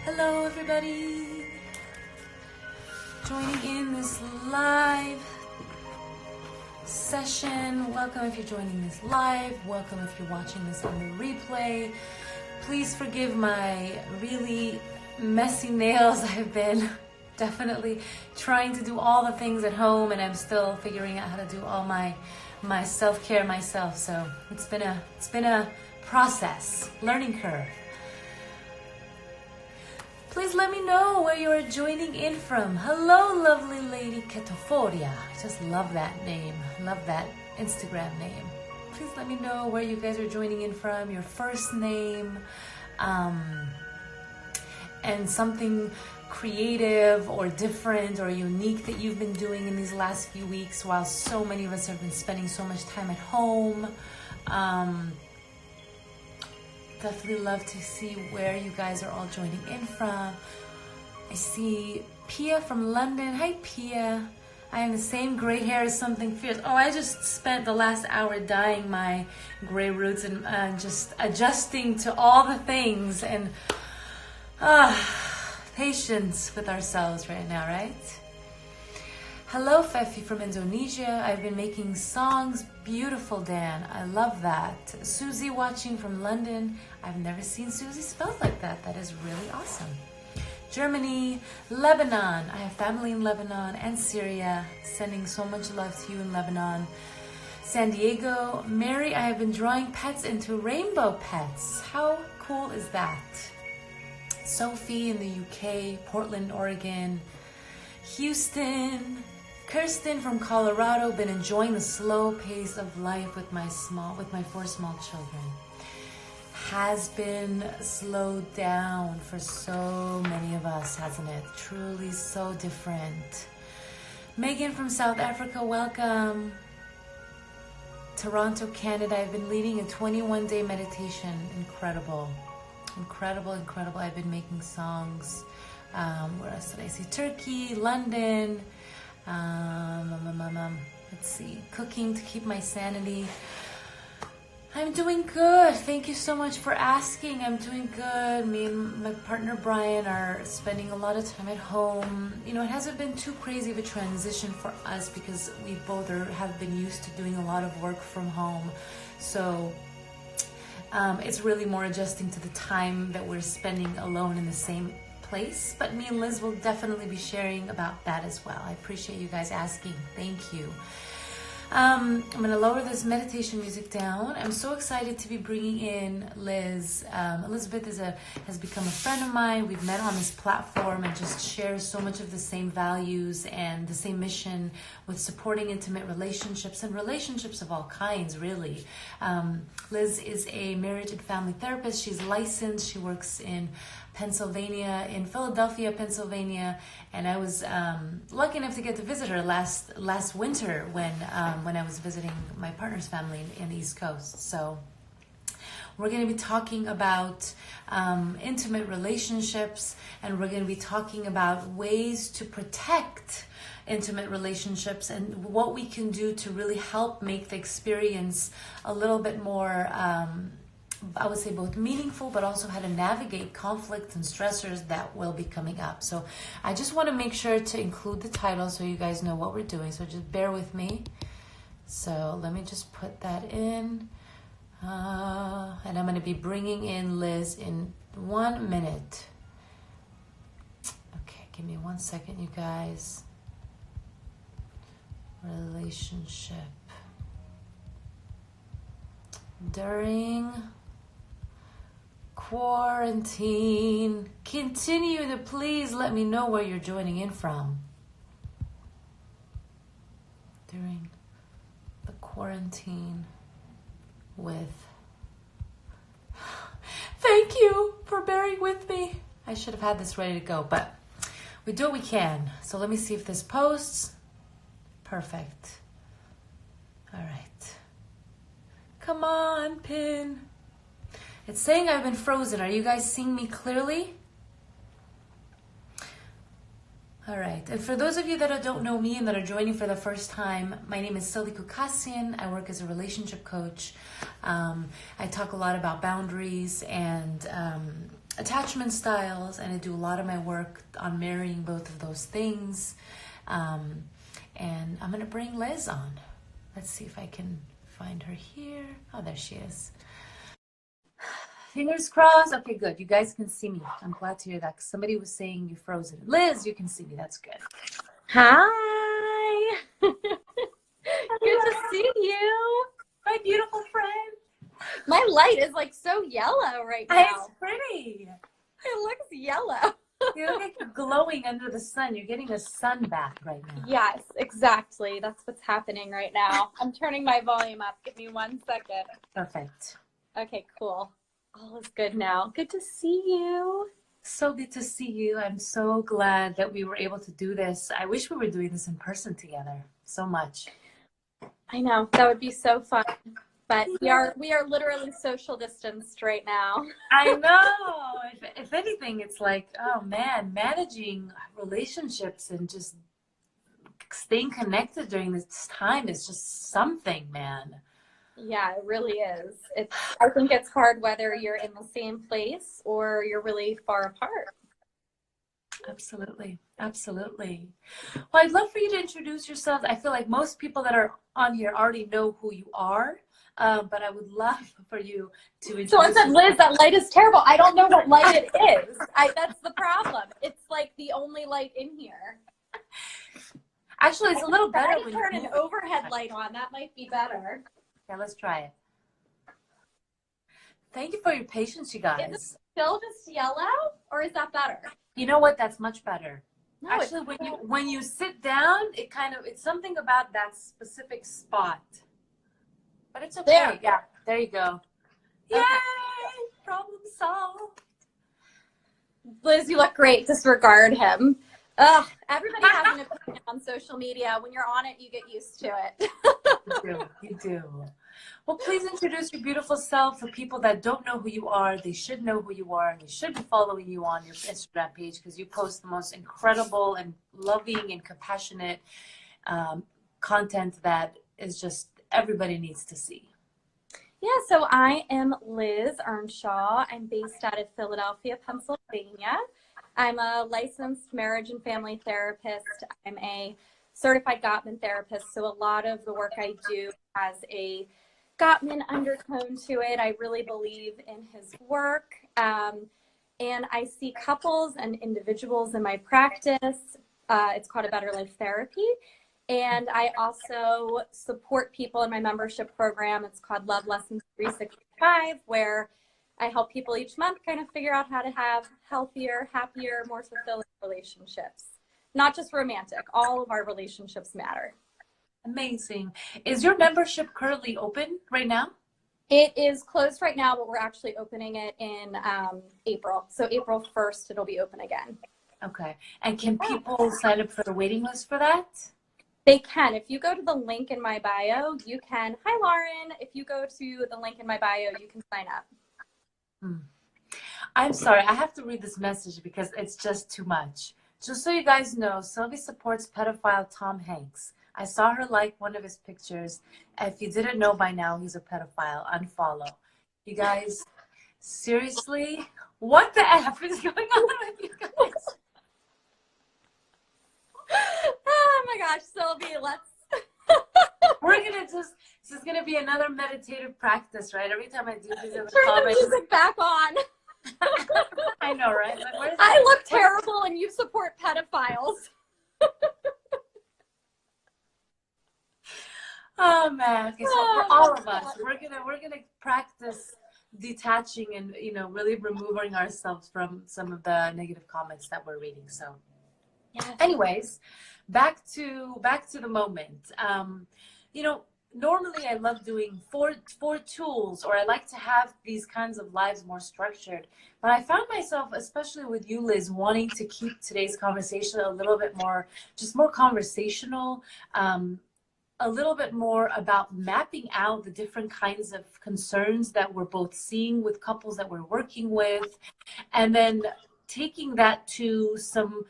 Hello everybody, joining in this live session. Welcome if you're joining this live, welcome if you're watching this on the replay. Please forgive my really messy nails. I've been definitely trying to do all the things at home and I'm still figuring out how to do all my self-care myself. So it's been a process, learning curve. Please let me know where you are joining in from. Hello, lovely lady Ketoforia. I just love that name. Love that Instagram name. Please let me know where you guys are joining in from, your first name, and something creative or different or unique that you've been doing in these last few weeks while so many of us have been spending so much time at home. Definitely love to see where you guys are all joining in from. I see Pia from London. Hi Pia. I have the same gray hair as something fierce. Oh, I just spent the last hour dyeing my gray roots and just adjusting to all the things and patience with ourselves right now, right? Hello, Fefi from Indonesia. I've been making songs. Beautiful, Dan. I love that. Susie watching from London. I've never seen Susie spelled like that. That is really awesome. Germany, Lebanon. I have family in Lebanon and Syria. Sending so much love to you in Lebanon. San Diego. Mary, I have been drawing pets into rainbow pets. How cool is that? Sophie in the UK, Portland, Oregon. Houston. Kirsten from Colorado, been enjoying the slow pace of life with my 4 small children. Has been slowed down for so many of us, hasn't it? Truly so different. Megan from South Africa, welcome. Toronto, Canada, I've been leading a 21-day meditation. Incredible. Incredible, incredible. I've been making songs. Where else did I see? Turkey, London. Let's see, cooking to keep my sanity. I'm doing good. Thank you so much for asking. I'm doing good. Me and my partner Brian are spending a lot of time at home. You know, it hasn't been too crazy of a transition for us because we both have been used to doing a lot of work from home. So it's really more adjusting to the time that we're spending alone in the same place, but me and Liz will definitely be sharing about that as well. I appreciate you guys asking. Thank you. I'm going to lower this meditation music down. I'm so excited to be bringing in Liz. Elizabeth has become a friend of mine. We've met on this platform and just share so much of the same values and the same mission with supporting intimate relationships and relationships of all kinds, really. Liz is a marriage and family therapist. She's licensed. She works in Pennsylvania, in Philadelphia, Pennsylvania, and I was lucky enough to get to visit her last winter when I was visiting my partner's family in the East Coast. So we're going to be talking about intimate relationships, and we're going to be talking about ways to protect intimate relationships and what we can do to really help make the experience a little bit more I would say both meaningful, but also how to navigate conflicts and stressors that will be coming up. So I just want to make sure to include the title so you guys know what we're doing. So just bear with me. So let me just put that in. And I'm going to be bringing in Liz in 1 minute. Okay, give me 1 second, you guys. Relationship. During quarantine. Continue to please let me know where you're joining in from. During the quarantine with... Thank you for bearing with me. I should have had this ready to go, but we do what we can. So let me see if this posts. Perfect. All right. Come on, pin. It's saying I've been frozen. Are you guys seeing me clearly? All right. And for those of you that don't know me and that are joining for the first time, my name is Silvy Khoucasian. I work as a relationship coach. I talk a lot about boundaries and attachment styles, and I do a lot of my work on marrying both of those things. And I'm gonna bring Liz on. Let's see if I can find her here. Oh, there she is. Fingers crossed. Okay, good. You guys can see me. I'm glad to hear that, because somebody was saying you frozen. Liz, you can see me. That's good. Hi. Good to see you. My beautiful friend. My light is like so yellow right now. It's pretty. It looks yellow. You look like you're glowing under the sun. You're getting a sun bath right now. Yes, exactly. That's what's happening right now. I'm turning my volume up. Give me 1 second. Perfect. Okay, cool. All is good now. Good to see you. So good to see you. I'm so glad that we were able to do this. I wish we were doing this in person together so much. I know. That would be so fun. But we are literally social distanced right now. I know. If anything, it's like, oh man, managing relationships and just staying connected during this time is just something, man. Yeah, it really is. I think it's hard whether you're in the same place or you're really far apart. Absolutely. Absolutely. Well, I'd love for you to introduce yourself. I feel like most people that are on here already know who you are. But I would love for you to introduce. Someone said, Liz, that light is terrible. I don't know what light it is. That's the problem. It's like the only light in here. Actually, it's a little better when you turn an overhead light on. That might be better. Yeah, let's try it. Thank you for your patience, you guys. Is it still just yellow, or is that better? You know what? That's much better. No, actually, when you sit down, it's something about that specific spot. But it's okay. There. Yeah, there you go. Yay! Okay. Problem solved. Liz, you look great. Disregard him. Ugh, everybody has an opinion on social media. When you're on it, you get used to it. You do. Well, please introduce your beautiful self. For people that don't know who you are, they should know who you are, and they should be following you on your Instagram page, because you post the most incredible and loving and compassionate content that is just everybody needs to see. Yeah, so I am Liz Earnshaw. I'm based out of Philadelphia, Pennsylvania. I'm a licensed marriage and family therapist. I'm a certified Gottman therapist, so a lot of the work I do has a Gottman undertone to it. I really believe in his work, and I see couples and individuals in my practice. It's called A Better Life Therapy. And I also support people in my membership program. It's called Love Lessons 365, where I help people each month kind of figure out how to have healthier, happier, more fulfilling relationships. Not just romantic. All of our relationships matter. Amazing. Is your membership currently open right now? It is closed right now, but we're actually opening it in April. So April 1st, it'll be open again. Okay. And can people sign up for the waiting list for that? They can. If you go to the link in my bio, you can. Hi, Lauren. If you go to the link in my bio, you can sign up. I'm sorry. I have to read this message because it's just too much. Just so you guys know, Silvy supports pedophile Tom Hanks. I saw her like one of his pictures. If you didn't know by now, he's a pedophile. Unfollow. You guys, seriously? What the F is going on with you guys? Oh my gosh, Silvy, let's. We're gonna this is gonna be another meditative practice, right? Every time I do these in the Turn comments. the music back on. I know, right? Like, I look terrible and you support pedophiles. Oh man. Okay, so for all of us, we're gonna practice detaching and really removing ourselves from some of the negative comments that we're reading. So Yes. anyways, back to the moment. Normally I love doing four tools, or I like to have these kinds of lives more structured. But I found myself, especially with you, Liz, wanting to keep today's conversation a little bit more, just more conversational, a little bit more about mapping out the different kinds of concerns that we're both seeing with couples that we're working with, and then taking that to some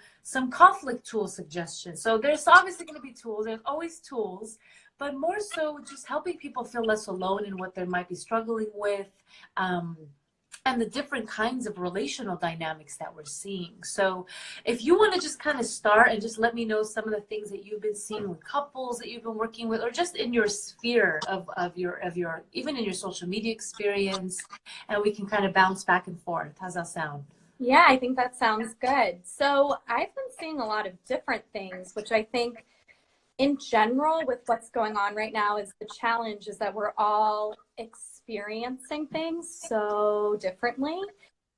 conflict tool suggestions. So there's obviously going to be tools. There's always tools, but more so just helping people feel less alone in what they might be struggling with, and the different kinds of relational dynamics that we're seeing. So if you want to just kind of start and just let me know some of the things that you've been seeing with couples that you've been working with, or just in your sphere of your even in your social media experience, and we can kind of bounce back and forth. How's that sound? Yeah, I think that sounds good. So I've been seeing a lot of different things, which I think in general with what's going on right now is the challenge is that we're all experiencing things so differently.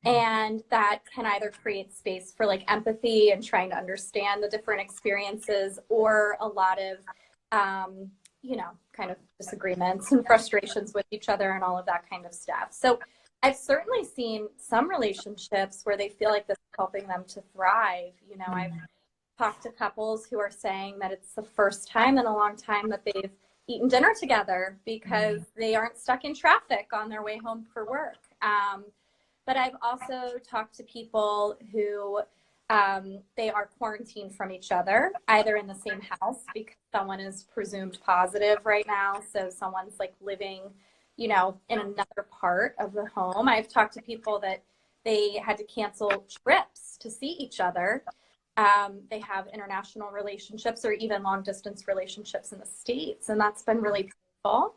And that can either create space for like empathy and trying to understand the different experiences, or a lot of, kind of disagreements and frustrations with each other and all of that kind of stuff. So I've certainly seen some relationships where they feel like this is helping them to thrive. I've talked to couples who are saying that it's the first time in a long time that they've eaten dinner together because they aren't stuck in traffic on their way home for work. But I've also talked to people who they are quarantined from each other, either in the same house because someone is presumed positive right now. So someone's like living, in another part of the home. I've talked to people that they had to cancel trips to see each other. They have international relationships or even long distance relationships in the States, and that's been really painful.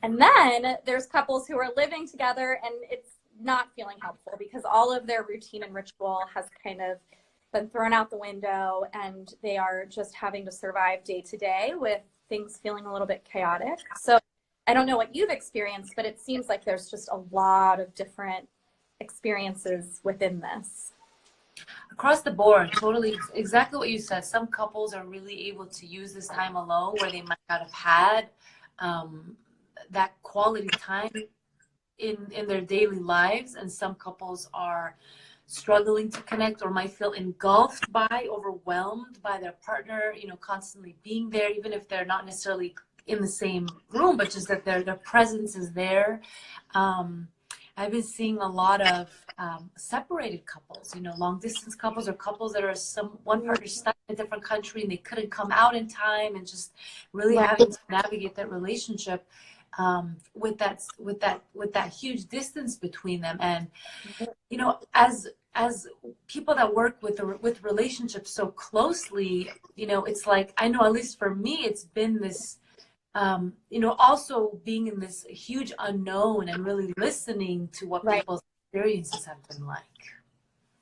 And then there's couples who are living together and it's not feeling helpful because all of their routine and ritual has kind of been thrown out the window, and they are just having to survive day to day with things feeling a little bit chaotic. So I don't know what you've experienced, but it seems like there's just a lot of different experiences within this. Across the board, totally exactly what you said. Some couples are really able to use this time alone where they might not have had that quality time in their daily lives, and some couples are struggling to connect or might feel engulfed by, overwhelmed by their partner, constantly being there, even if they're not necessarily in the same room, but just that their presence is there. I've been seeing a lot of separated couples, long distance couples, or couples that are one partner stuck in a different country and they couldn't come out in time, and just really having to navigate that relationship with that huge distance between them. And as people that work with relationships so closely, it's like, I know at least for me, it's been this. Also being in this huge unknown and really listening to what people's experiences have been like.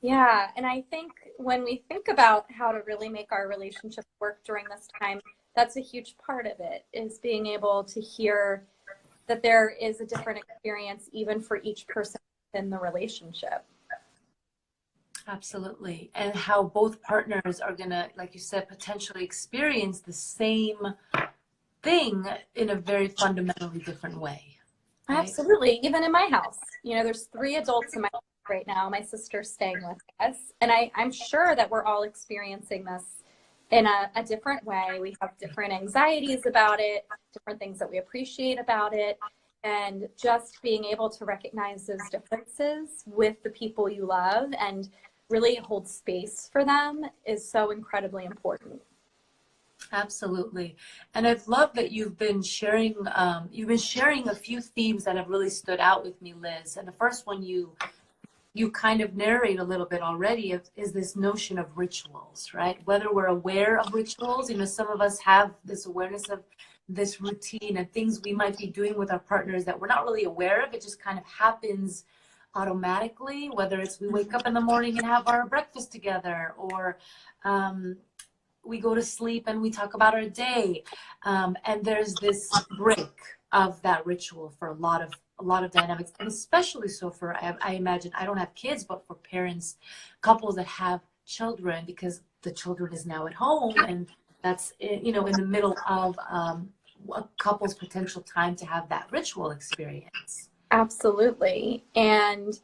Yeah. And I think when we think about how to really make our relationship work during this time, that's a huge part of it, is being able to hear that there is a different experience even for each person in the relationship. Absolutely. And how both partners are going to, like you said, potentially experience the same thing in a very fundamentally different way. Right? Absolutely. Even in my house, there's 3 adults in my house right now. My sister's staying with us, and I'm sure that we're all experiencing this in a different way. We have different anxieties about it, different things that we appreciate about it, and just being able to recognize those differences with the people you love and really hold space for them is so incredibly important. Absolutely. And I've loved that you've been sharing a few themes that have really stood out with me, Liz. And the first one you kind of narrate a little bit already is this notion of rituals, right? Whether we're aware of rituals, some of us have this awareness of this routine and things we might be doing with our partners that we're not really aware of. It just kind of happens automatically, whether it's we wake up in the morning and have our breakfast together, or we go to sleep and we talk about our day, and there's this break of that ritual for a lot of dynamics, and especially so for, I imagine, I don't have kids, but for parents, couples that have children, because the children is now at home, and that's in the middle of a couple's potential time to have that ritual experience. Absolutely. And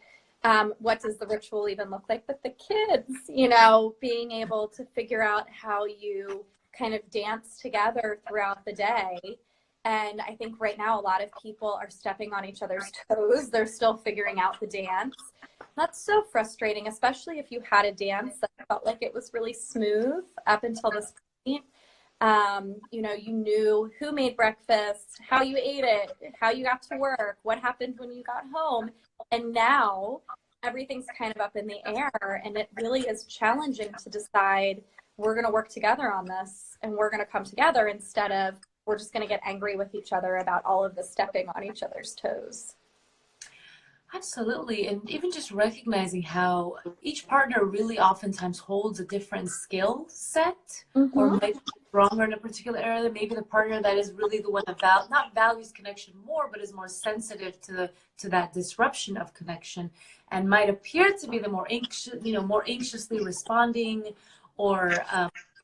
what does the ritual even look like with the kids? Being able to figure out how you kind of dance together throughout the day. And I think right now a lot of people are stepping on each other's toes. They're still figuring out the dance. That's so frustrating, especially if you had a dance that felt like it was really smooth up until this point. You know, you knew who made breakfast, how you ate it, how you got to work, what happened when you got home. And now everything's kind of up in the air, and it really is challenging to decide we're going to work together on this and we're going to come together instead of we're just going to get angry with each other about all of the stepping on each other's toes. Absolutely. And even just recognizing how each partner really oftentimes holds a different skill set or might be stronger in a particular area. Maybe the partner that is really the one that not values connection more, but is more sensitive to that disruption of connection and might appear to be the more anxious, more anxiously responding or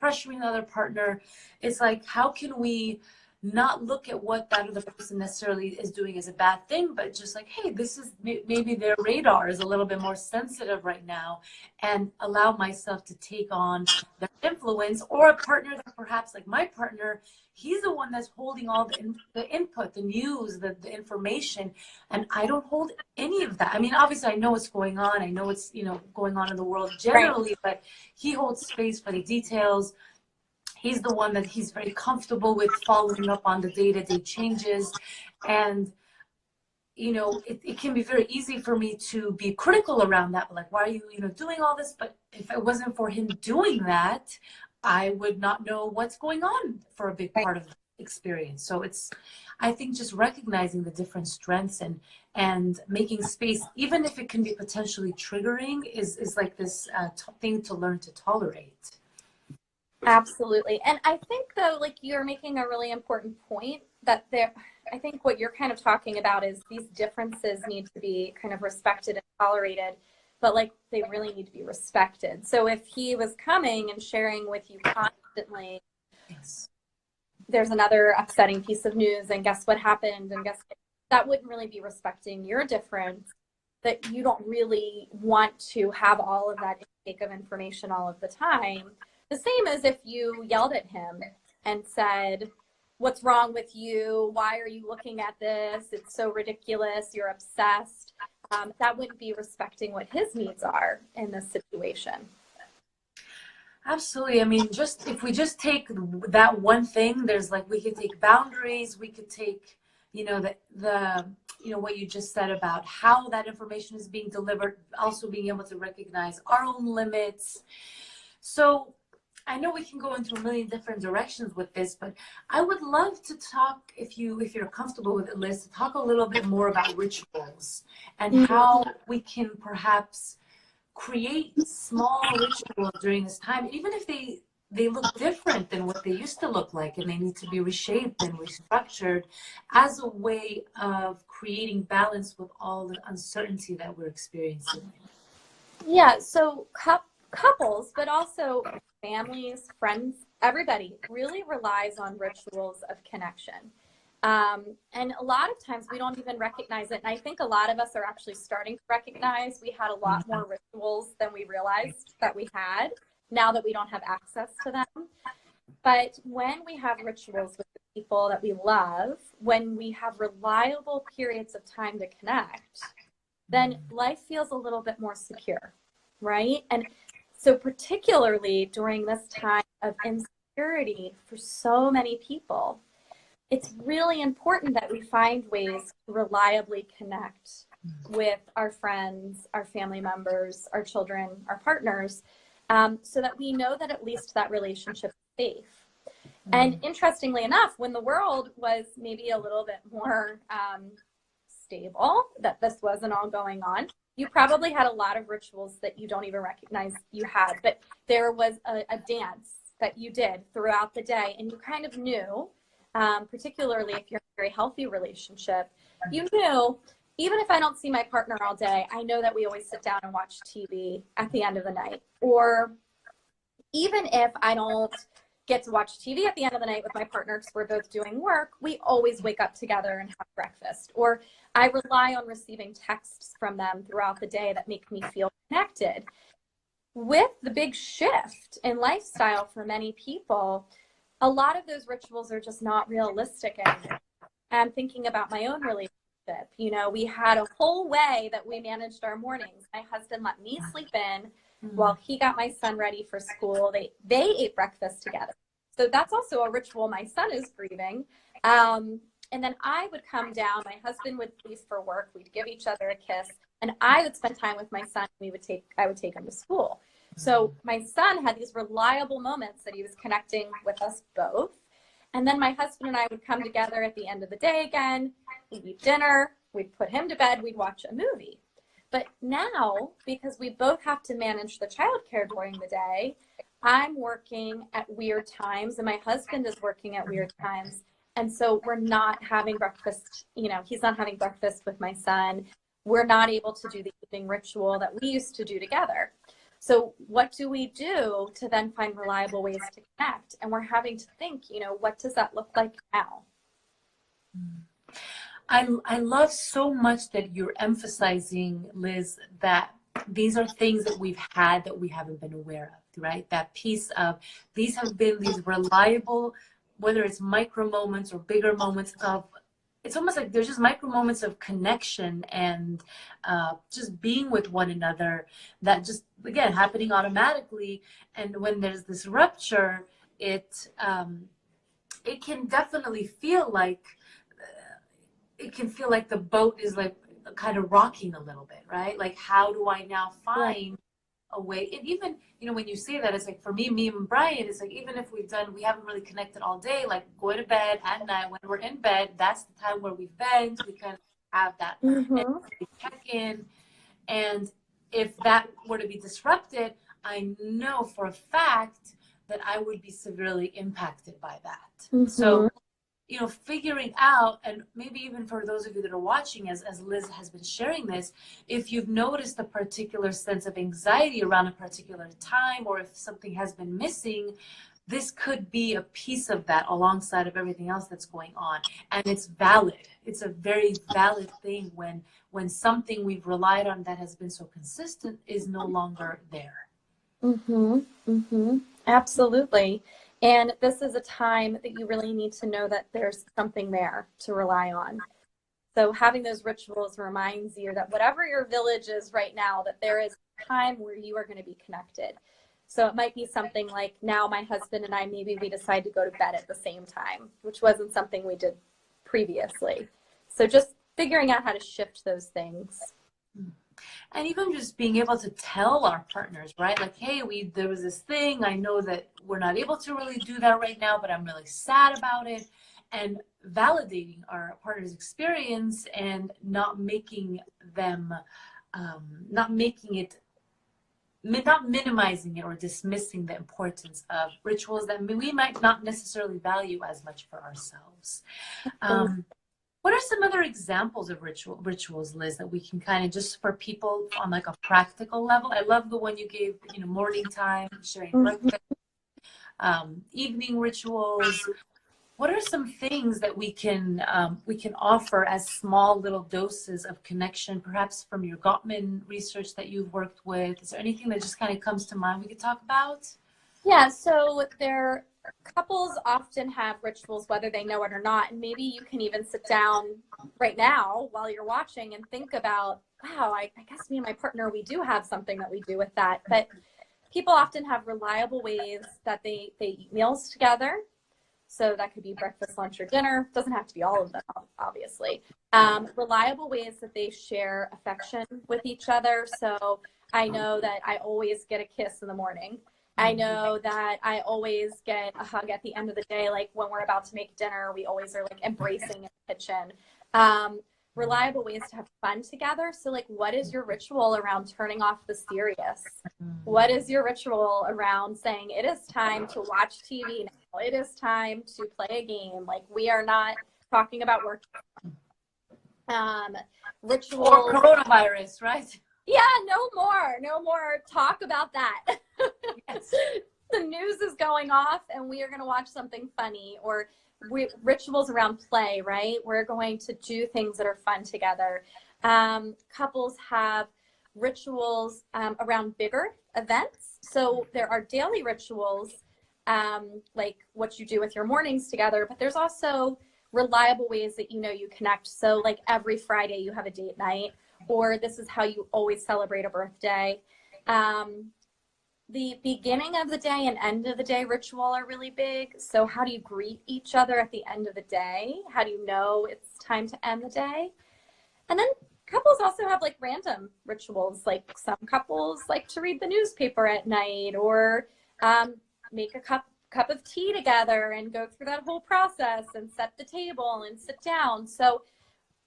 pressuring the other partner. It's like, how can we not look at what that other person necessarily is doing as a bad thing, but just like, hey, this is maybe their radar is a little bit more sensitive right now, and allow myself to take on their influence. Or a partner that perhaps, like my partner, he's the one that's holding all the input, the news, the information, and I don't hold any of that. I mean, obviously I know what's going on. I know what's, going on in the world generally, but he holds space for the details. He's the one that he's very comfortable with following up on the day-to-day changes. And, it can be very easy for me to be critical around that. Like, why are you, doing all this? But if it wasn't for him doing that, I would not know what's going on for a big part of the experience. So I think just recognizing the different strengths and making space, even if it can be potentially triggering, is like this thing to learn to tolerate. Absolutely. And I think, though, like, you're making a really important point that I think what you're kind of talking about is these differences need to be kind of respected and tolerated, but like they really need to be respected. So if he was coming and sharing with you constantly, yes, there's another upsetting piece of news, and guess what happened, and that wouldn't really be respecting your difference, that you don't really want to have all of that intake of information all of the time. The same as if you yelled at him and said, what's wrong with you? Why are you looking at this? It's so ridiculous. You're obsessed. That wouldn't be respecting what his needs are in this situation. Absolutely. I mean, if we just take that one thing, we could take boundaries. We could take, what you just said about how that information is being delivered, also being able to recognize our own limits. So I know we can go into a million different directions with this, but I would love to talk, if you're comfortable with it, Liz, to talk a little bit more about rituals and how we can perhaps create small rituals during this time, even if they look different than what they used to look like, and they need to be reshaped and restructured as a way of creating balance with all the uncertainty that we're experiencing. Yeah, so couples, but also families, friends, everybody really relies on rituals of connection. And a lot of times we don't even recognize it. And I think a lot of us are actually starting to recognize we had a lot more rituals than we realized that we had, now that we don't have access to them. But when we have rituals with the people that we love, when we have reliable periods of time to connect, then life feels a little bit more secure, right? And so particularly during this time of insecurity for so many people, it's really important that we find ways to reliably connect with our friends, our family members, our children, our partners, so that we know that at least that relationship is safe. And interestingly enough, when the world was maybe a little bit more stable, that this wasn't all going on, you probably had a lot of rituals that you don't even recognize you had, but there was a dance that you did throughout the day, and you kind of knew, particularly if you're in a very healthy relationship, you knew, even if I don't see my partner all day, I know that we always sit down and watch TV at the end of the night. Or even if I don't get to watch TV at the end of the night with my partner because we're both doing work, we always wake up together and have breakfast. Or I rely on receiving texts from them throughout the day that make me feel connected. With the big shift in lifestyle for many people, a lot of those rituals are just not realistic anymore. I'm thinking about my own relationship. We had a whole way that we managed our mornings. My husband let me sleep in while he got my son ready for school. They ate breakfast together. So that's also a ritual my son is grieving. And then I would come down, my husband would leave for work, we'd give each other a kiss, and I would spend time with my son. I would take him to school. So my son had these reliable moments that he was connecting with us both. And then my husband and I would come together at the end of the day again, we'd eat dinner, we'd put him to bed, we'd watch a movie. But now, because we both have to manage the childcare during the day, I'm working at weird times and my husband is working at weird times. And so we're not having breakfast, he's not having breakfast with my son. We're not able to do the evening ritual that we used to do together. So what do we do to then find reliable ways to connect? And we're having to think, what does that look like now? I love so much that you're emphasizing, Liz, that these are things that we've had that we haven't been aware of, right? That piece of these have been these reliable, whether it's micro moments or bigger moments of, it's almost like there's just micro moments of connection and just being with one another that just, again, happening automatically. And when there's this rupture, it can definitely feel like, the boat is like kind of rocking a little bit, right? Like, how do I now find a way? And even, when you say that, it's like, for me and Brian, it's like, even if we haven't really connected all day, like going to bed at night, when we're in bed, that's the time where we vent, we kind of have that check in. And if that were to be disrupted, I know for a fact that I would be severely impacted by that. So, figuring out, and maybe even for those of you that are watching, as Liz has been sharing this, if you've noticed a particular sense of anxiety around a particular time, or if something has been missing, this could be a piece of that alongside of everything else that's going on. And it's valid. It's a very valid thing when something we've relied on that has been so consistent is no longer there. Absolutely. And this is a time that you really need to know that there's something there to rely on. So having those rituals reminds you that whatever your village is right now, that there is a time where you are going to be connected. So it might be something like, now my husband and I, maybe we decide to go to bed at the same time, which wasn't something we did previously. So just figuring out how to shift those things. And even just being able to tell our partners, right? Like, hey, there was this thing. I know that we're not able to really do that right now, but I'm really sad about it. And validating our partner's experience and not making them, not minimizing it or dismissing the importance of rituals that we might not necessarily value as much for ourselves. What are some other examples of rituals, Liz, that we can kind of, just for people on like a practical level? I love the one you gave, morning time, sharing breakfast, evening rituals. What are some things that we can offer as small little doses of connection, perhaps from your Gottman research that you've worked with? Is there anything that just kind of comes to mind we could talk about? Yeah, so couples often have rituals, whether they know it or not. And maybe you can even sit down right now while you're watching and think about, wow, I guess me and my partner, we do have something that we do with that. But people often have reliable ways that they eat meals together. So that could be breakfast, lunch, or dinner. Doesn't have to be all of them, obviously. Reliable ways that they share affection with each other. So I know that I always get a kiss in the morning. I know that I always get a hug at the end of the day. Like when we're about to make dinner, we always are like embracing in the kitchen. Reliable ways to have fun together. So like, what is your ritual around turning off the serious? What is your ritual around saying it is time to watch TV now? It is time to play a game. Like, we are not talking about work. Rituals. Or coronavirus, right? Yeah, no more talk about that. Yes. The news is going off and we are going to watch something funny. Or rituals around play, right? We're going to do things that are fun together. Couples have rituals around bigger events. So there are daily rituals, like what you do with your mornings together, but there's also reliable ways that you connect. So like every Friday you have a date night, or this is how you always celebrate a birthday. the beginning of the day and end of the day ritual are really big. So how do you greet each other at the end of the day? How do you know it's time to end the day? And then couples also have like random rituals. Like some couples like to read the newspaper at night, or make a cup of tea together and go through that whole process and set the table and sit down. So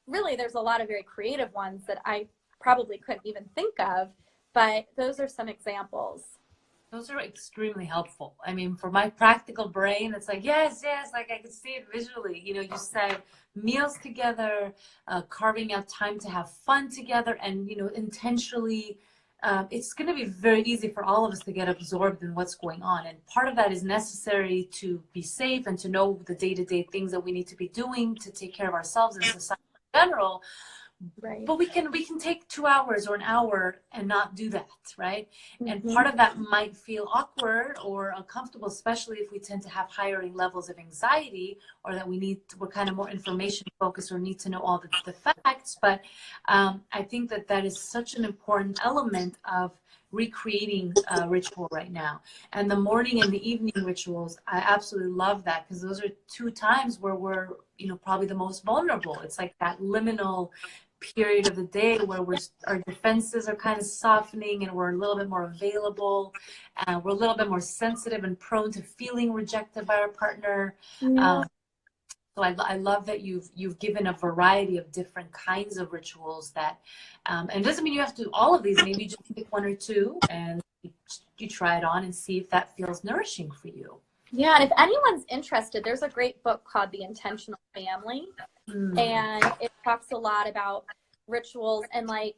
really there's a lot of very creative ones that I probably couldn't even think of, but those are some examples. Those are extremely helpful. I mean, for my practical brain, it's like, yes, like I can see it visually. You know, you said meals together, carving out time to have fun together, and, you know, intentionally, it's going to be very easy for all of us to get absorbed in what's going on. And part of that is necessary to be safe and to know the day-to-day things that we need to be doing to take care of ourselves and society in general. Right. But we can take 2 hours or an hour and not do that, right? And part of that might feel awkward or uncomfortable, especially if we tend to have higher levels of anxiety, or that we're kind of more information focused or need to know all the facts. But I think that is such an important element of recreating a ritual right now. And the morning and the evening rituals, I absolutely love that, because those are 2 times where we're, you know, probably the most vulnerable. It's like that liminal period of the day where our defenses are kind of softening and we're a little bit more available, and we're a little bit more sensitive and prone to feeling rejected by our partner. So I love that you've given a variety of different kinds of rituals that, and it doesn't mean you have to do all of these. Maybe just pick 1 or 2 and you try it on and see if that feels nourishing for you. Yeah, and if anyone's interested, there's a great book called The Intentional Family, and it talks a lot about rituals and like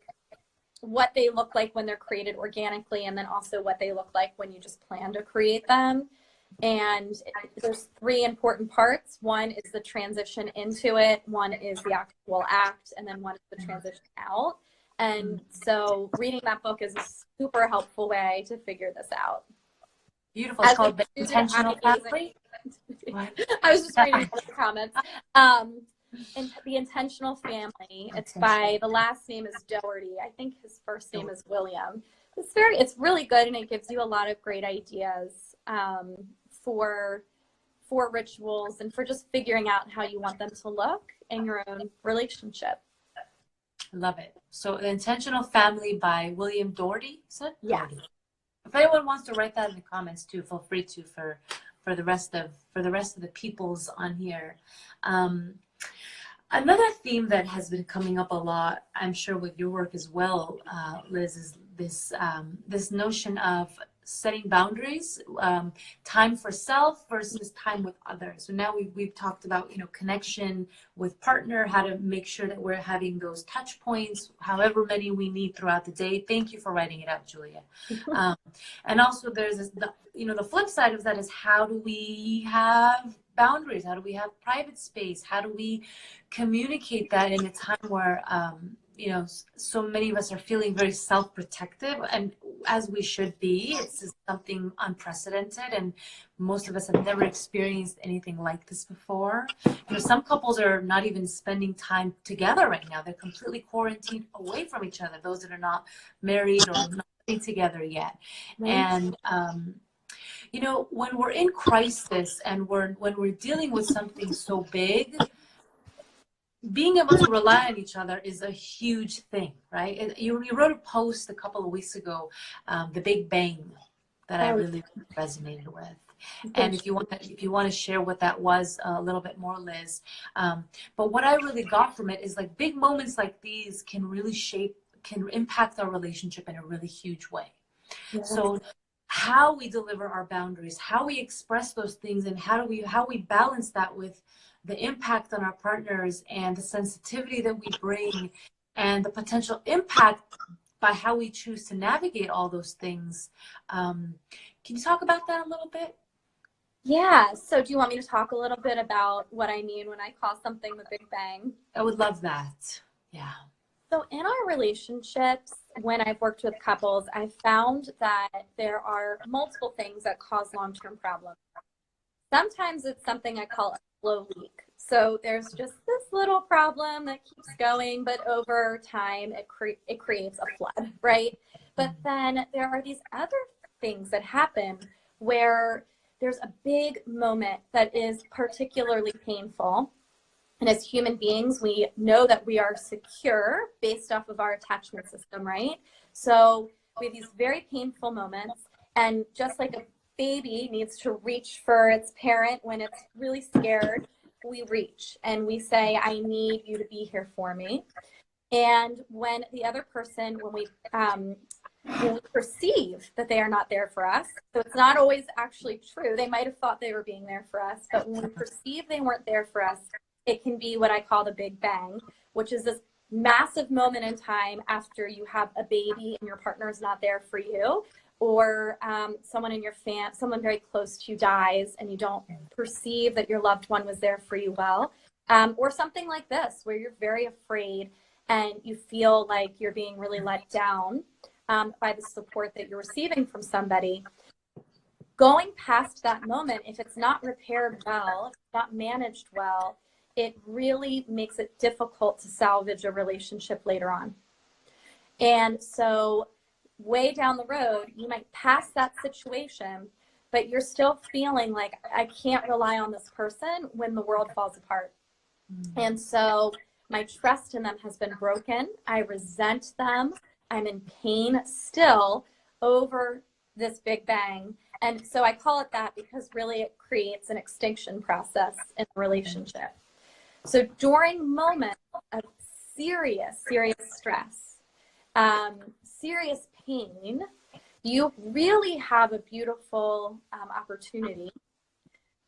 what they look like when they're created organically, and then also what they look like when you just plan to create them. And there's 3 important parts. 1 is the transition into it, 1 is the actual act, and then 1 is the transition out. And so reading that book is a super helpful way to figure this out. Beautiful. It's called The Intentional Family. I was just reading the comments. The Intentional Family. It's by, the last name is Doherty. I think his first name is William. It's really good, and it gives you a lot of great ideas for rituals and for just figuring out how you want them to look in your own relationship. I love it. So The Intentional Family by William Doherty, said? Yeah. Doherty. If anyone wants to write that in the comments too, feel free to for the rest of the peoples on here. Another theme that has been coming up a lot, I'm sure with your work as well, Liz, is this notion of setting boundaries, time for self versus time with others. So now we've talked about, you know, connection with partner, how to make sure that we're having those touch points, however many we need throughout the day. Thank you for writing it out, Julia. And also there's this, the flip side of that is, how do we have boundaries? How do we have private space? How do we communicate that in a time where, so many of us are feeling very self-protective, and as we should be. It's something unprecedented, and most of us have never experienced anything like this before. Some couples are not even spending time together right now. They're completely quarantined away from each other, those that are not married or not living together yet. Right. And when we're in crisis and when we're dealing with something so big, being able to rely on each other is a huge thing, right? And you wrote a post a couple of weeks ago, The Big Bang, that I really resonated with. And if you want to share what that was a little bit more, Liz. But what I really got from it is, like, big moments like these can impact our relationship in a really huge way. Yeah. So how we deliver our boundaries, how we express those things, and how we balance that with the impact on our partners and the sensitivity that we bring and the potential impact by how we choose to navigate all those things. Can you talk about that a little bit? Yeah. So do you want me to talk a little bit about what I mean when I call something the Big Bang? I would love that. Yeah. So in our relationships, when I've worked with couples, I've found that there are multiple things that cause long-term problems. Sometimes it's something I call a slow leak. So there's just this little problem that keeps going, but over time it creates a flood, right? But then there are these other things that happen where there's a big moment that is particularly painful. And as human beings, we know that we are secure based off of our attachment system, right? So we have these very painful moments. And just like a baby needs to reach for its parent when it's really scared, we reach and we say, I need you to be here for me. And when the other person, when we perceive that they are not there for us, so it's not always actually true. They might have thought they were being there for us, but when we perceive they weren't there for us, it can be what I call the Big Bang, which is this massive moment in time after you have a baby and your partner is not there for you, or someone in your someone very close to you dies and you don't perceive that your loved one was there for you well, or something like this where you're very afraid and you feel like you're being really let down by the support that you're receiving from somebody. Going past that moment, if it's not repaired well, if it's not managed well, it really makes it difficult to salvage a relationship later on. And so way down the road, you might pass that situation, but you're still feeling like, I can't rely on this person when the world falls apart. And so my trust in them has been broken. I resent them. I'm in pain still over this Big Bang. And so I call it that because really it creates an extinction process in the relationship. So during moments of serious stress, serious pain, you really have a beautiful opportunity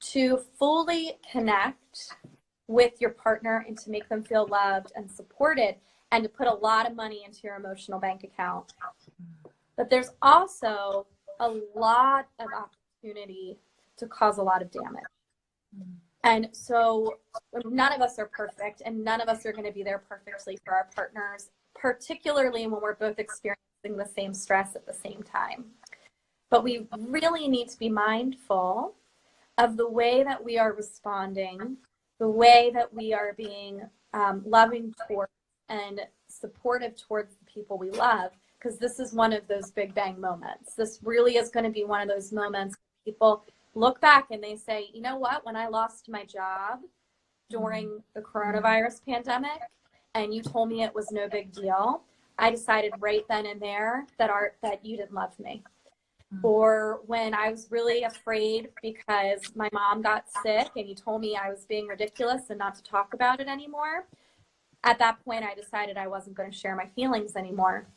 to fully connect with your partner and to make them feel loved and supported and to put a lot of money into your emotional bank account. But there's also a lot of opportunity to cause a lot of damage. And so none of us are perfect and none of us are going to be there perfectly for our partners, particularly when we're both experiencing the same stress at the same time. But we really need to be mindful of the way that we are responding, the way that we are being loving towards and supportive towards the people we love, because this is one of those Big Bang moments. This really is going to be one of those moments where people look back and they say, you know what, when I lost my job during the coronavirus pandemic and you told me it was no big deal, I decided right then and there that you didn't love me. Or when I was really afraid because my mom got sick and you told me I was being ridiculous and not to talk about it anymore, at that point I decided I wasn't going to share my feelings anymore.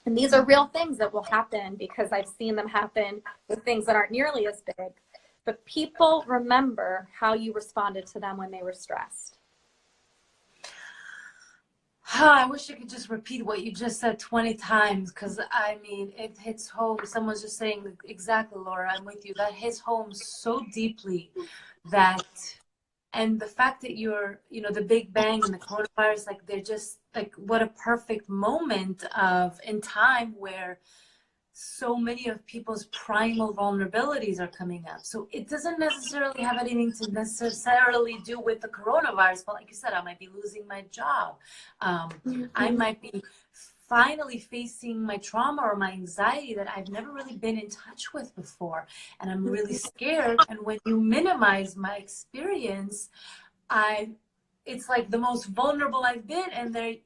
And these are real things that will happen because I've seen them happen with things that aren't nearly as big. But people remember how you responded to them when they were stressed. I wish I could just repeat what you just said 20 times because, I mean, it hits home. Someone's just saying, exactly, Laura, I'm with you. That hits home so deeply that, and the fact that you're, you know, the Big Bang and the coronavirus, like they're just like, what a perfect moment in time where so many of people's primal vulnerabilities are coming up. So it doesn't necessarily have anything to necessarily do with the coronavirus. But like you said, I might be losing my job. I might be finally facing my trauma or my anxiety that I've never really been in touch with before. And I'm really scared. And when you minimize my experience, it's like the most vulnerable I've been. And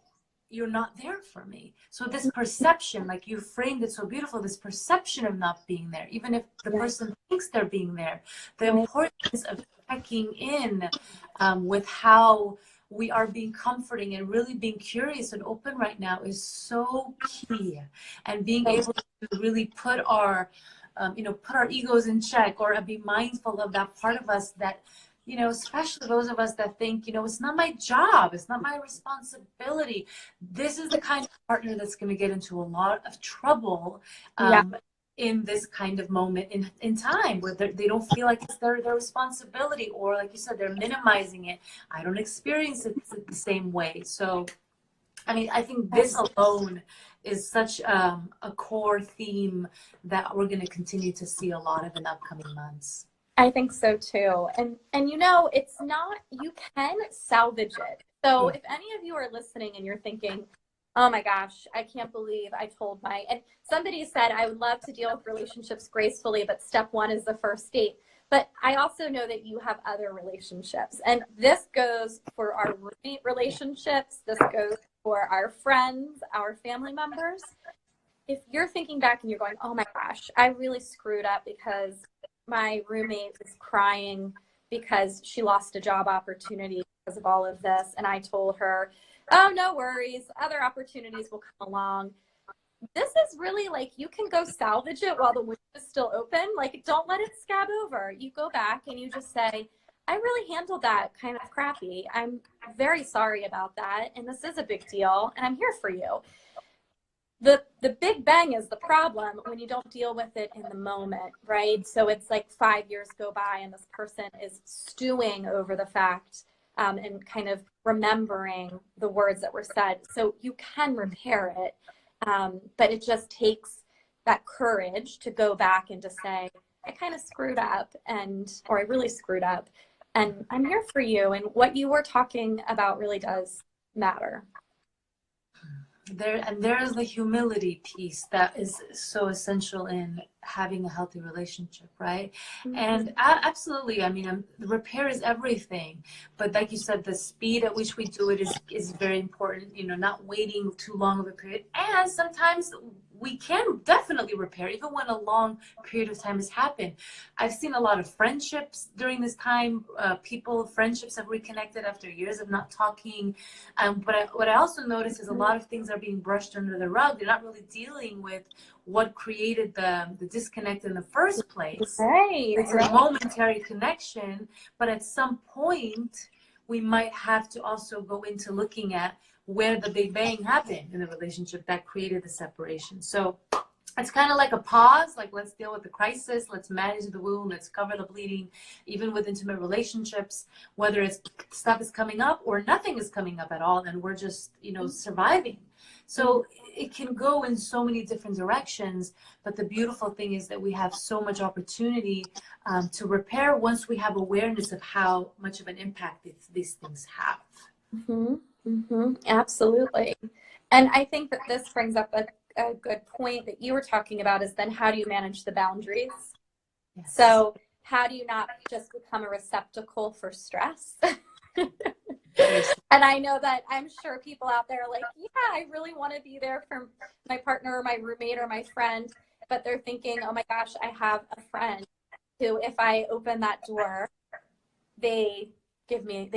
you're not there for me. So this perception, like you framed it so beautiful, this perception of not being there, even if the person thinks they're being there, the importance of checking in with how we are being comforting and really being curious and open right now is so key. And being able to really put our, put our egos in check or be mindful of that part of us that, you know, especially those of us that think, you know, it's not my job, it's not my responsibility. This is the kind of partner that's going to get into a lot of trouble in this kind of moment in time where they don't feel like it's their responsibility, or like you said, they're minimizing it. I don't experience it the same way. So, I mean, I think this alone is such a core theme that we're going to continue to see a lot of in upcoming months. I think so too. And you know, it's not, you can salvage it. So if any of you are listening and you're thinking, Oh my gosh, I can't believe I told my, and somebody said I would love to deal with relationships gracefully, but step one is the first date. But I also know that you have other relationships. And this goes for our roommate relationships. This goes for our friends, our family members. If you're thinking back and you're going, oh my gosh, I really screwed up because my roommate is crying because she lost a job opportunity because of all of this. And I told her, oh, no worries. Other opportunities will come along. This is really like, you can go salvage it while the window is still open. Like, don't let it scab over. You go back and you just say, I really handled that kind of crappy. I'm very sorry about that. And this is a big deal. And I'm here for you. The big bang is the problem when you don't deal with it in the moment, right? So it's like 5 years go by and this person is stewing over the fact and kind of remembering the words that were said. So you can repair it, but it just takes that courage to go back and to say, I kind of screwed up, or I really screwed up, and I'm here for you. And what you were talking about really does matter. There's the humility piece that is so essential in having a healthy relationship, right? Mm-hmm. And absolutely, I mean, the repair is everything, but like you said, the speed at which we do it is very important. You know, not waiting too long of a period, and sometimes we can definitely repair even when a long period of time has happened. I've seen a lot of friendships during this time. Friendships have reconnected after years of not talking. But what I also noticed is a lot of things are being brushed under the rug. They're not really dealing with what created the disconnect in the first place. Right. It's a momentary connection, but at some point we might have to also go into looking at where the big bang happened in the relationship that created the separation. So it's kind of like a pause, like let's deal with the crisis, let's manage the wound, let's cover the bleeding. Even with intimate relationships, whether it's stuff is coming up or nothing is coming up at all, and we're just, surviving. So it can go in so many different directions, but the beautiful thing is that we have so much opportunity to repair once we have awareness of how much of an impact these things have. Mm-hmm. Mm-hmm. Absolutely. And I think that this brings up a good point that you were talking about, is then how do you manage the boundaries? Yes. So how do you not just become a receptacle for stress? And I know that I'm sure people out there are like, yeah, I really want to be there for my partner or my roommate or my friend, but they're thinking, oh my gosh, I have a friend who, if I open that door, they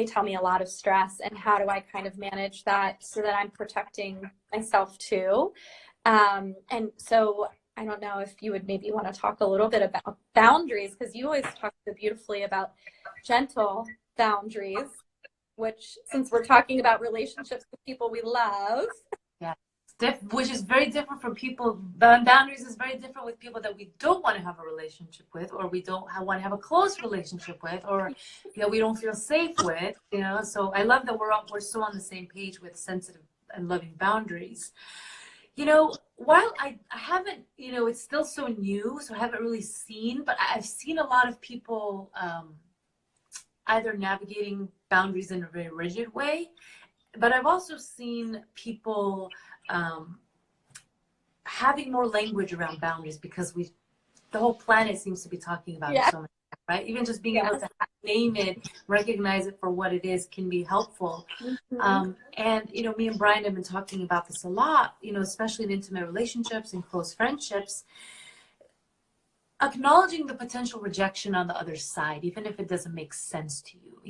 tell me a lot of stress, and how do I kind of manage that so that I'm protecting myself too? And so I don't know if you would maybe want to talk a little bit about boundaries, because you always talk so beautifully about gentle boundaries, which, since we're talking about relationships with people we love. Yeah. Which is very different from people. Boundaries is very different with people that we don't want to have a relationship with, or we don't want to have a close relationship with, or we don't feel safe with. So I love that we're so on the same page with sensitive and loving boundaries. While I haven't, it's still so new, so I haven't really seen, but I've seen a lot of people either navigating boundaries in a very rigid way, but I've also seen people having more language around boundaries, because the whole planet seems to be talking about it so much, right? Even just being able to name it, recognize it for what it is, can be helpful. Mm-hmm. And me and Brian have been talking about this a lot, especially in intimate relationships and close friendships, acknowledging the potential rejection on the other side, even if it doesn't make sense to you,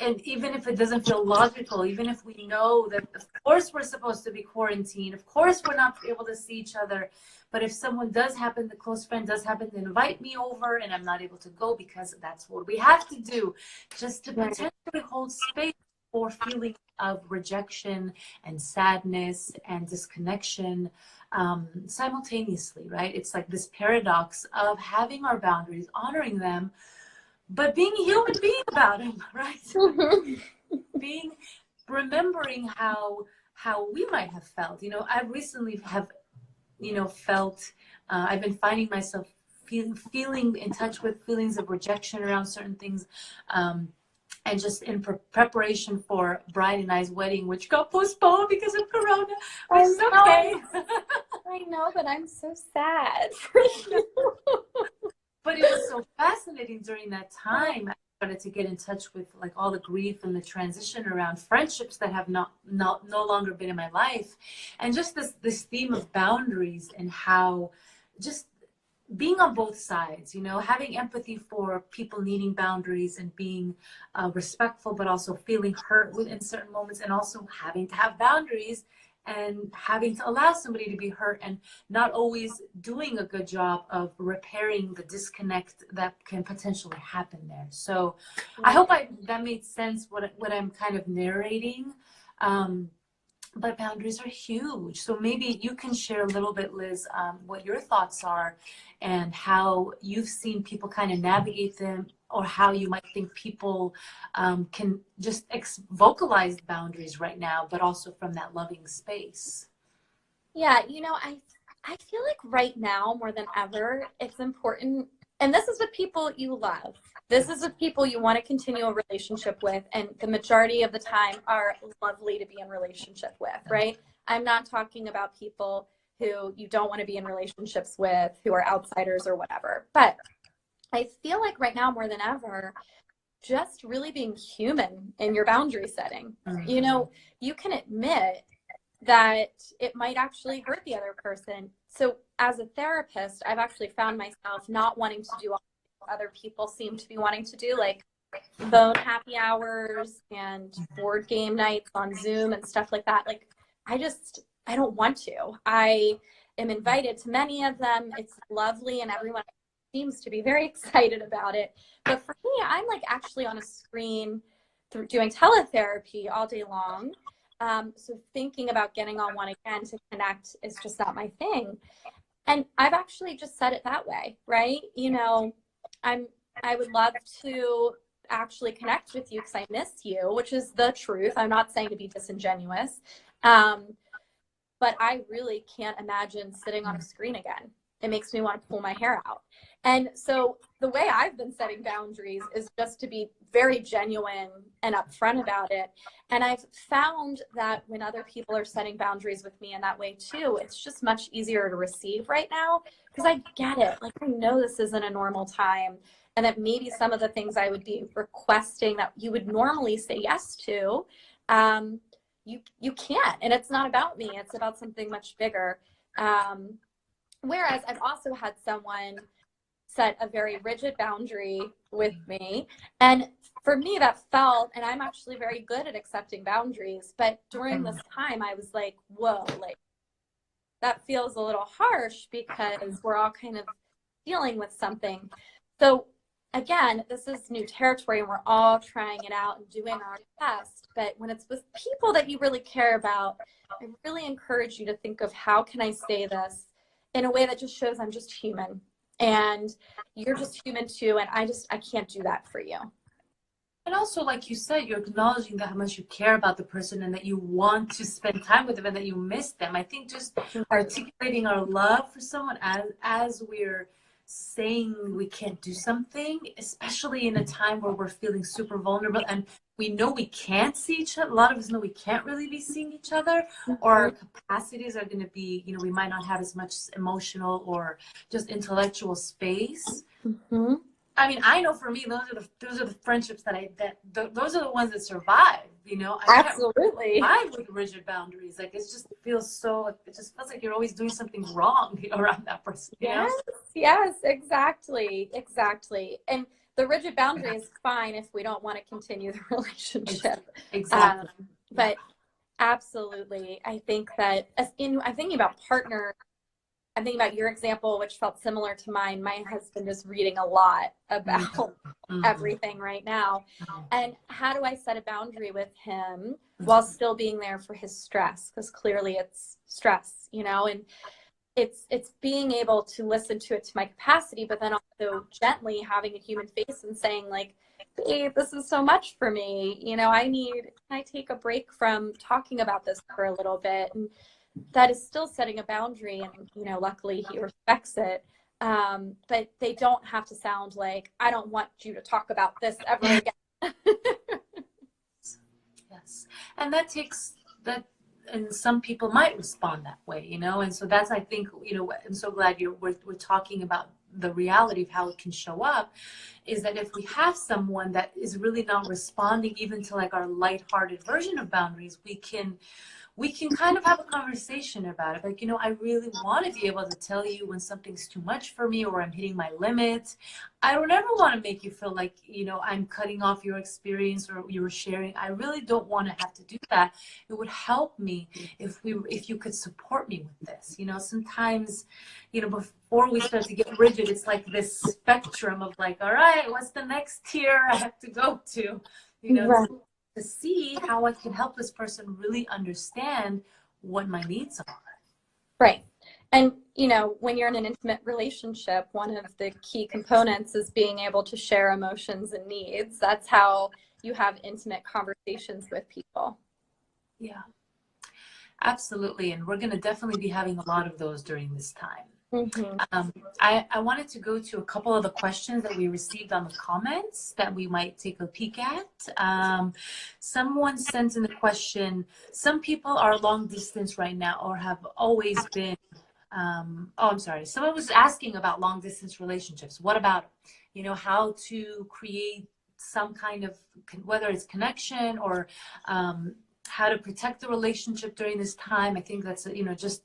and even if it doesn't feel logical, even if we know that, of course, we're supposed to be quarantined, of course, we're not able to see each other. But if someone the close friend does happen to invite me over and I'm not able to go because that's what we have to do, just to potentially hold space for feelings of rejection and sadness and disconnection simultaneously, right? It's like this paradox of having our boundaries, honoring them, but being a human being about them, right? Remembering how we might have felt. I recently have, felt, I've been finding myself feeling in touch with feelings of rejection around certain things. And just in preparation for Brian and I's wedding, which got postponed because of Corona, which is okay. I know, but I'm so sad for you. But it was so fascinating during that time. I started to get in touch with like all the grief and the transition around friendships that have no longer been in my life, and just this theme of boundaries and how just being on both sides, you know, having empathy for people needing boundaries and being respectful, but also feeling hurt in certain moments, and also having to have boundaries and having to allow somebody to be hurt and not always doing a good job of repairing the disconnect that can potentially happen there. So I hope that made sense, what I'm kind of narrating. But boundaries are huge. So maybe you can share a little bit, Liz, what your thoughts are and how you've seen people kind of navigate them, or how you might think people can just vocalize boundaries right now, but also from that loving space. Yeah, you know, I feel like right now more than ever, it's important. And this is with people you love. This is with people you want to continue a relationship with, and the majority of the time are lovely to be in relationship with, right? I'm not talking about people who you don't want to be in relationships with, who are outsiders or whatever. But I feel like right now more than ever, just really being human in your boundary setting. You know, you can admit that it might actually hurt the other person. So as a therapist, I've actually found myself not wanting to do all other people seem to be wanting to do, like phone happy hours and board game nights on Zoom and stuff like that. Like, I don't want to. I am invited to many of them. It's lovely, and everyone seems to be very excited about it. But for me, I'm like actually on a screen through doing teletherapy all day long. So thinking about getting on one again to connect is just not my thing. And I've actually just said it that way, right? You know, I would love to actually connect with you because I miss you, which is the truth. I'm not saying to be disingenuous, but I really can't imagine sitting on a screen again. It makes me want to pull my hair out. And so the way I've been setting boundaries is just to be very genuine and upfront about it. And I've found that when other people are setting boundaries with me in that way too, it's just much easier to receive right now, because I get it. Like, I know this isn't a normal time, and that maybe some of the things I would be requesting that you would normally say yes to, you can't. And it's not about me. It's about something much bigger. Whereas I've also had someone set a very rigid boundary with me. And for me, that felt, and I'm actually very good at accepting boundaries, but during this time, I was like, whoa, like, that feels a little harsh because we're all kind of dealing with something. So again, this is new territory and we're all trying it out and doing our best. But when it's with people that you really care about, I really encourage you to think of, how can I say this in a way that just shows I'm just human, and you're just human too, and I can't do that for you. And also, like you said, you're acknowledging that how much you care about the person and that you want to spend time with them and that you miss them. I think just articulating our love for someone as we're saying we can't do something, especially in a time where we're feeling super vulnerable and we know we can't see each other. A lot of us know we can't really be seeing each other, or our capacities are going to be, you know, we might not have as much emotional or just intellectual space. I mean, I know for me, those are the friendships those are the ones that survive. You know, Absolutely. I can't survive with rigid boundaries. Like, it just feels like you're always doing something wrong around that person. You know? Yes, exactly. And the rigid boundary is fine if we don't want to continue the relationship. Exactly. But absolutely, I think that I'm thinking about partner. I'm thinking about your example, which felt similar to mine. My husband is reading a lot about everything right now. And how do I set a boundary with him while still being there for his stress? Because clearly it's stress, you know, and it's being able to listen to it to my capacity, but then also gently having a human face and saying, like, babe, this is so much for me. You know, can I take a break from talking about this for a little bit? And that is still setting a boundary, and, you know, luckily he respects it. But they don't have to sound like, I don't want you to talk about this ever again. yes. And that takes that, and some people might respond that way, you know, and so that's, I think, you know, I'm so glad we're talking about the reality of how it can show up, is that if we have someone that is really not responding even to like our lighthearted version of boundaries, we can kind of have a conversation about it. Like, you know, I really want to be able to tell you when something's too much for me or I'm hitting my limit. I don't ever want to make you feel like, you know, I'm cutting off your experience or you're sharing. I really don't want to have to do that. It would help me if you could support me with this. You know, sometimes, you know, before we start to get rigid, it's like this spectrum of like, all right, what's the next tier I have to go to? You know, Right. to see how I can help this person really understand what my needs are. Right. And, you know, when you're in an intimate relationship, one of the key components is being able to share emotions and needs. That's how you have intimate conversations with people. Yeah, absolutely. And we're going to definitely be having a lot of those during this time. Mm-hmm. I wanted to go to a couple of the questions that we received on the comments that we might take a peek at. Someone sent in the question, some people are long distance right now or have always been. I'm sorry. Someone was asking about long distance relationships. What about, you know, how to create some kind of, whether it's connection or how to protect the relationship during this time. I think that's, you know, just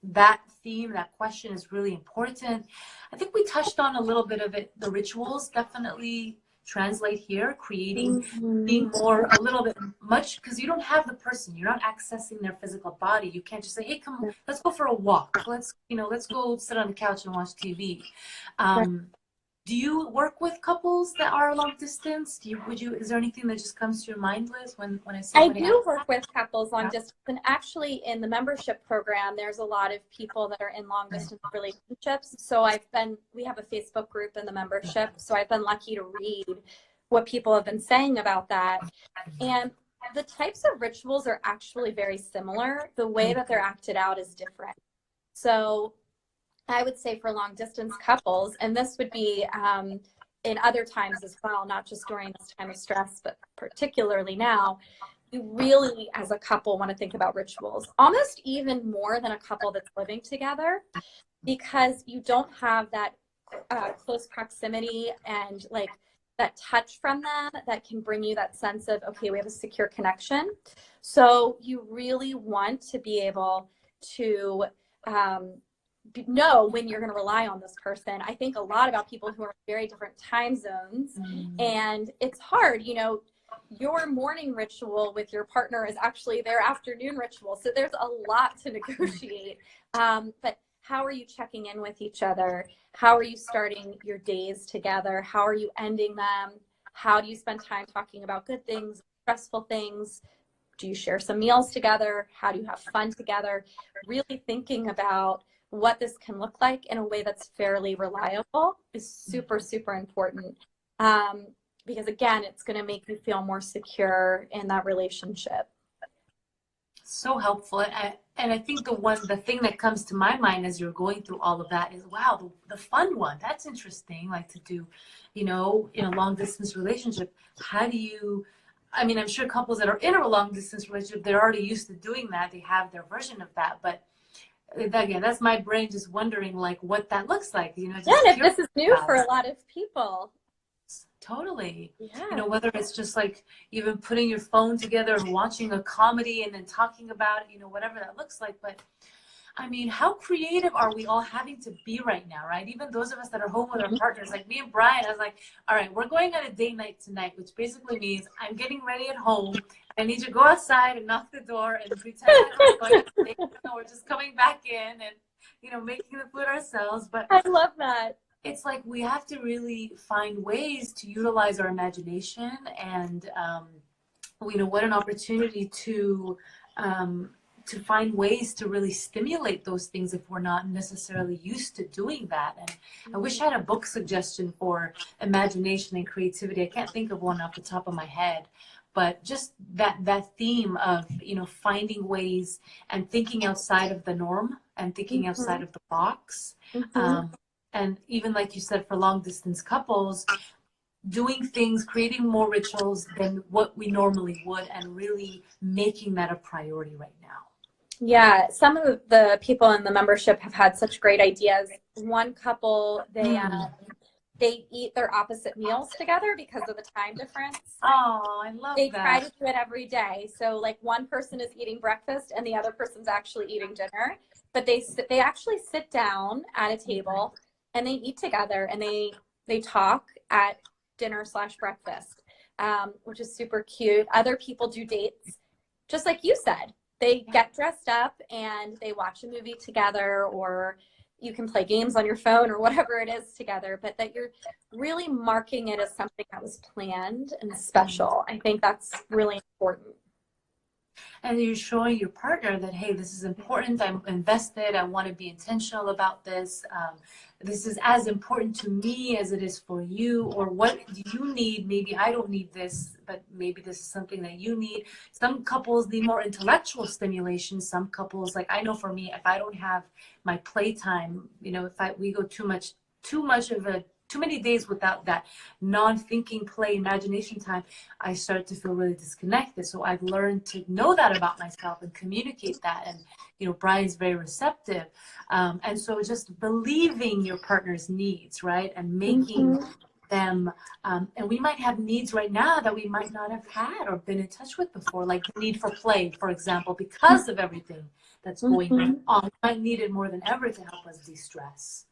that theme, that question is really important. I think we touched on a little bit of it. The rituals definitely translate here, creating, being more, a little bit much, because you don't have the person, you're not accessing their physical body. You can't just say, hey, come, let's go for a walk. Let's, you know, let's go sit on the couch and watch TV. Do you work with couples that are long distance? Is there anything that just comes to your mind, Liz, when I say I do work with couples long distance, and actually in the membership program, there's a lot of people that are in long distance relationships. So we have a Facebook group in the membership. So I've been lucky to read what people have been saying about that. And the types of rituals are actually very similar. The way that they're acted out is different. So I would say for long distance couples, and this would be in other times as well, not just during this time of stress, but particularly now, you really, as a couple, want to think about rituals, almost even more than a couple that's living together, because you don't have that close proximity and like that touch from them that can bring you that sense of, okay, we have a secure connection. So you really want to be able to know when you're going to rely on this person. I think a lot about people who are in very different time zones, and it's hard, you know, your morning ritual with your partner is actually their afternoon ritual. So there's a lot to negotiate. But how are you checking in with each other? How are you starting your days together? How are you ending them? How do you spend time talking about good things, stressful things? Do you share some meals together? How do you have fun together? Really thinking about what this can look like in a way that's fairly reliable is super, super important. Because again, it's going to make you feel more secure in that relationship. So helpful. And I think the thing that comes to my mind as you're going through all of that is, wow, the fun one. That's interesting. Like to do, you know, in a long distance relationship, how do you, I mean, I'm sure couples that are in a long distance relationship, they're already used to doing that. They have their version of that. But again, that's my brain just wondering like what that looks like, you know. Just and if this is new for a lot of people. Totally. Yeah. You know, whether it's just like even putting your phone together and watching a comedy and then talking about it, you know, whatever that looks like. But I mean, how creative are we all having to be right now, right? Even those of us that are home with our partners, like me and Brian, I was like, all right, we're going on a date night tonight, which basically means I'm getting ready at home. I need you to go outside and knock the door and pretend like we're going to date. We're just coming back in and, you know, making the food ourselves. But I love that. It's like we have to really find ways to utilize our imagination, and you know, what an opportunity to find ways to really stimulate those things if we're not necessarily used to doing that. And I wish I had a book suggestion for imagination and creativity. I can't think of one off the top of my head, but just that theme of, you know, finding ways and thinking outside of the norm and thinking outside of the box. And even like you said, for long distance couples, doing things, creating more rituals than what we normally would, and really making that a priority right now. Yeah, some of the people in the membership have had such great ideas. One couple, they eat their opposite meals together because of the time difference. Oh, I love They that. try to do it every day. So like one person is eating breakfast and the other person's actually eating dinner, but they actually sit down at a table and they eat together, and they talk at dinner/breakfast, which is super cute. Other people do dates, just like you said. They get dressed up and they watch a movie together, or you can play games on your phone or whatever it is together, but that you're really marking it as something that was planned and special. I think that's really important. And you're showing your partner that, hey, this is important. I'm invested. I want to be intentional about this. This is as important to me as it is for you. Or what do you need? Maybe I don't need this, but maybe this is something that you need. Some couples need more intellectual stimulation. Some couples, like I know for me, if I don't have my playtime, you know, if we go too many days without that non-thinking play imagination time, I start to feel really disconnected. So I've learned to know that about myself and communicate that. And, you know, Brian's very receptive. And so just believing your partner's needs, right? And making them, and we might have needs right now that we might not have had or been in touch with before, like the need for play, for example, because of everything that's going on. We might need it more than ever to help us de-stress.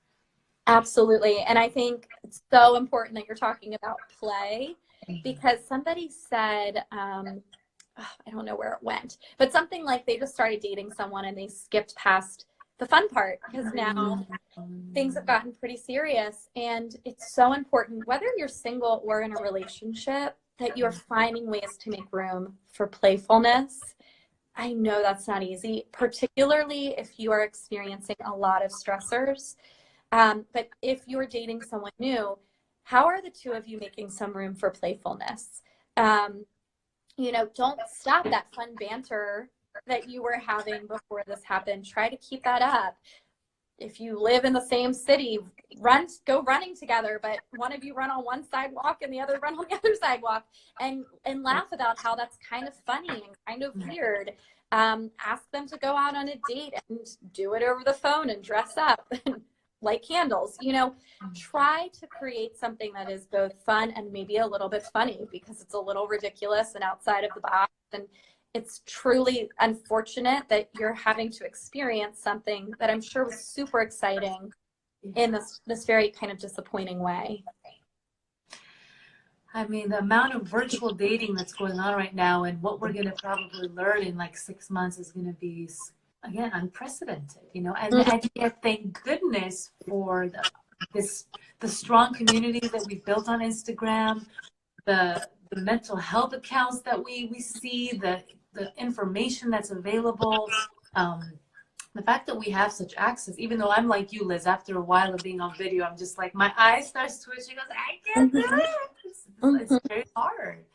Absolutely. And I think it's so important that you're talking about play, because somebody said, I don't know where it went, but something like they just started dating someone and they skipped past the fun part because now things have gotten pretty serious. And it's so important, whether you're single or in a relationship, that you're finding ways to make room for playfulness. I know that's not easy, particularly if you are experiencing a lot of stressors. But if you're dating someone new, how are the two of you making some room for playfulness? You know, don't stop that fun banter that you were having before this happened. Try to keep that up. If you live in the same city, go running together, but one of you run on one sidewalk and the other run on the other sidewalk, and laugh about how that's kind of funny and kind of weird. Ask them to go out on a date and do it over the phone and dress up and light candles. You know, try to create something that is both fun and maybe a little bit funny, because it's a little ridiculous and outside of the box. And it's truly unfortunate that you're having to experience something that I'm sure was super exciting in this very kind of disappointing way. I mean, the amount of virtual dating that's going on right now, and what we're going to probably learn in like 6 months is going to be, again, unprecedented, you know. And yet, thank goodness for the strong community that we've built on Instagram, the mental health accounts that we see, the information that's available, the fact that we have such access. Even though I'm like you, Liz, after a while of being on video, I'm just like, my eyes start twitching. I can't do it. It's very hard.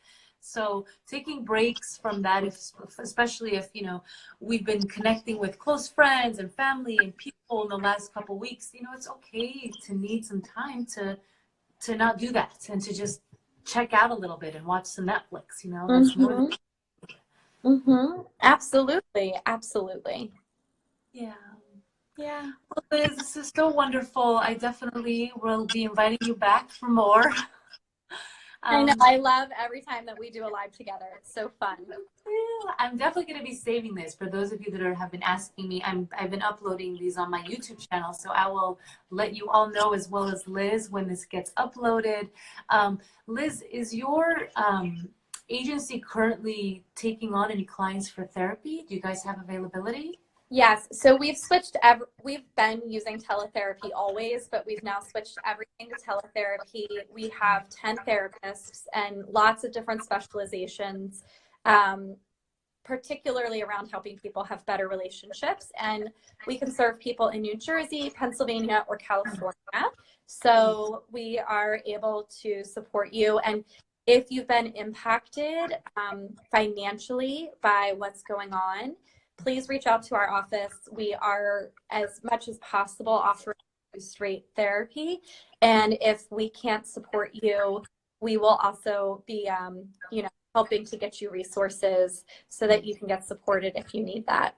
So taking breaks from that, especially if, you know, we've been connecting with close friends and family and people in the last couple of weeks, you know, it's okay to need some time to not do that and to just check out a little bit and watch some Netflix, you know. That's more than Absolutely. Absolutely. Yeah. Yeah. Well, Liz, this is so wonderful. I definitely will be inviting you back for more. I know. I love every time that we do a live together. It's so fun. I'm definitely going to be saving this for those of you that have been asking me. I've been uploading these on my YouTube channel, so I will let you all know, as well as Liz, when this gets uploaded. Liz, is your agency currently taking on any clients for therapy? Do you guys have availability? Yes. So we've switched. We've been using teletherapy always, but we've now switched everything to teletherapy. We have 10 therapists and lots of different specializations, particularly around helping people have better relationships. And we can serve people in New Jersey, Pennsylvania, or California. So we are able to support you. And if you've been impacted financially by what's going on, please reach out to our office. We are, as much as possible, offering reduced rate therapy. And if we can't support you, we will also be, you know, helping to get you resources so that you can get supported if you need that.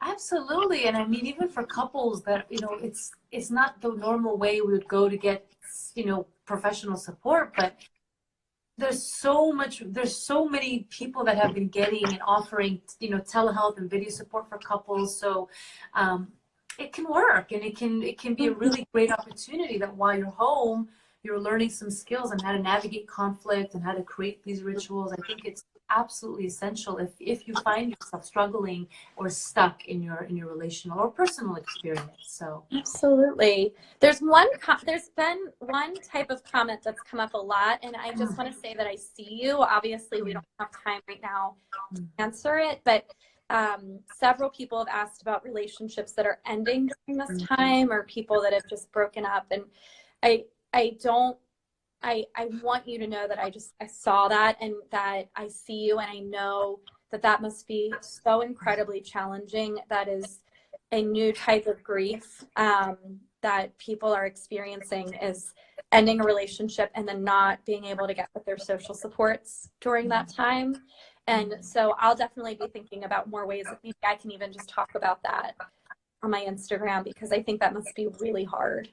Absolutely. And I mean, even for couples that, you know, it's not the normal way we would go to get, you know, professional support, but there's so many people that have been getting and offering, you know, telehealth and video support for couples. So it can work, and it can be a really great opportunity that while you're home, you're learning some skills on how to navigate conflict and how to create these rituals. I think it's absolutely essential if you find yourself struggling or stuck in your relational or personal experience. So Absolutely. There's been one type of comment that's come up a lot, and I just want to say that I see you. Obviously, we don't have time right now to answer it, but several people have asked about relationships that are ending during this time, or people that have just broken up. And I want you to know that I saw that, and that I see you, and I know that that must be so incredibly challenging. That is a new type of grief that people are experiencing, is ending a relationship and then not being able to get with their social supports during that time. And so I'll definitely be thinking about more ways that maybe I can even just talk about that on my Instagram, because I think that must be really hard.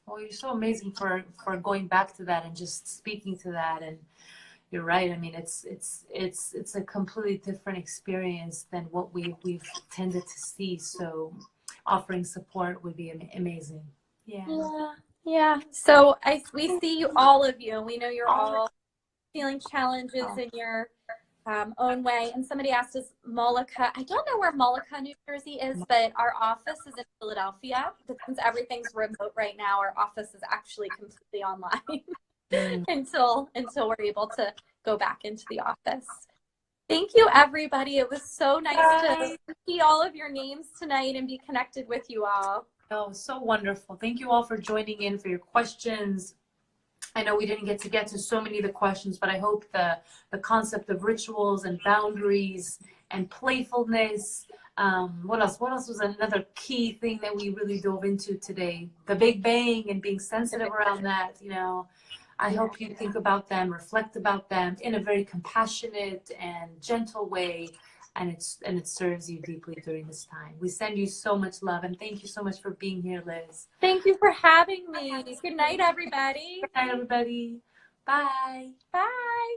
Well, you're so amazing for going back to that and just speaking to that. And you're right. I mean, it's a completely different experience than what we've tended to see. So offering support would be amazing. Yeah. So we see all of you. We know you're all feeling challenges in your own way. And somebody asked us, Molokai. I don't know where Molokai, New Jersey is, but our office is in Philadelphia. But since everything's remote right now, our office is actually completely online until we're able to go back into the office. Thank you, everybody. It was so nice to see all of your names tonight and be connected with you all. Oh, so wonderful. Thank you all for joining in, for your questions. I know we didn't get to so many of the questions, but I hope the concept of rituals and boundaries and playfulness. What else was another key thing that we really dove into today? The Big Bang and being sensitive around that. You know, I hope you think about them, reflect about them in a very compassionate and gentle way. And it serves you deeply during this time. We send you so much love, and thank you so much for being here, Liz. Thank you for having me. Good night, everybody. Good night, everybody. Bye. Bye.